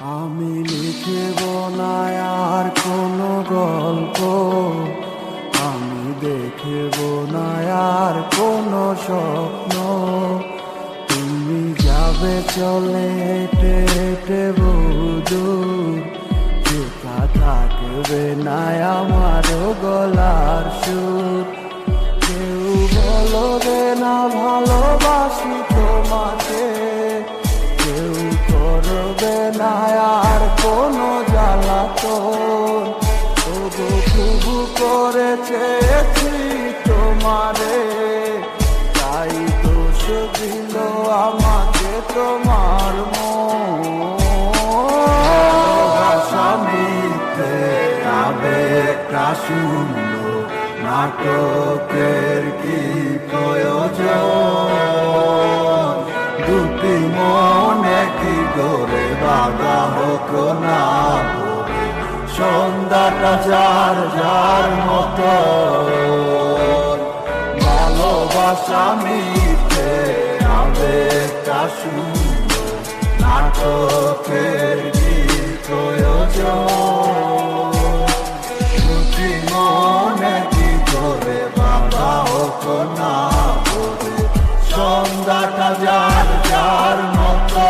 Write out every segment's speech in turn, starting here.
আমি লিখব না আর কোনো গল্প, আমি দেখব না আর কোনো স্বপ্ন। তুমি যাবে চলে হেঁটে হেঁটে বহুদূর, যেটা থাকবে না আমার গলার সুর। কেউ বলবে না ভালোবাসি তোমাকে, কেউ করবে না আর কোনো জ্বালাতন। তবু খুবু করে চেয়েছি তোমারে, তাই দোষ দিল আমাকে তোমার ভাষা মিথ্যে আবেগটা শূন্য, নাটকের কি প্রয়োজন? দুটি মনে কি করে বাধা হোক না, সন্ধ্যাটা যার যার মতো। ভালোবাসা মিথ্যে আবেগটা শূন্য, নাটকের কি প্রয়োজন? দুটি মনে কি করে বাধা হোক না, সন্ধ্যাটা যার যার মতো।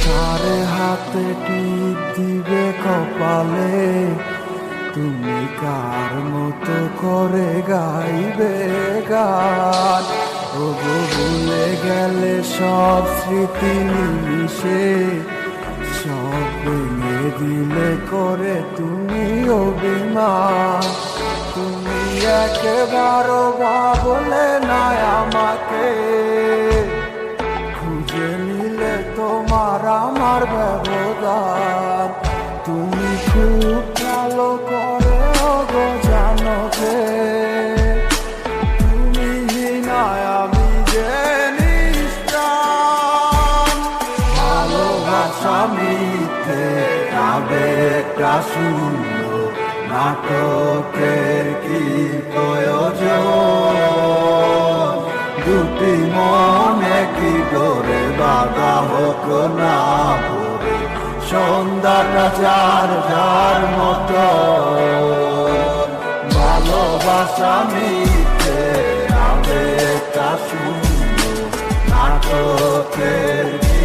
কারে হাতে টিপ দিবে কপালে, তুমি কার মতো করে গাইবে গান? ওগো ভুলে গেলে সব স্মৃতি নিমিশে, সব ভেঙে দিলে করে তুমি অভিমান। তুমি একেবারও ভাবলে না আমাকে, খুঁজে নিলে তোমার আমার ব্যবধান। তুমি খুব ভালো করে ওগো জানো যে তুমি হিনায় আমি যে নিষ্প্রাণ। ভালোবাসা মিথ্যে আবেগটা শূন্য, নাটকের কি প্রয়োজন? দুটি মনে কি করে বাধা হোক না, সন্ধ্যাটা যার যার মতো। ভালোবাসা মিথ্যে আবেগটা শূন্য, নাটকের কি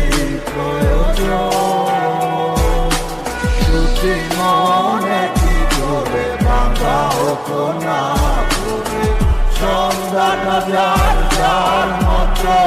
প্রয়োজন? দুটি মনে কি করে বাধা হোক না, সন্ধ্যাটা যার যার মতো।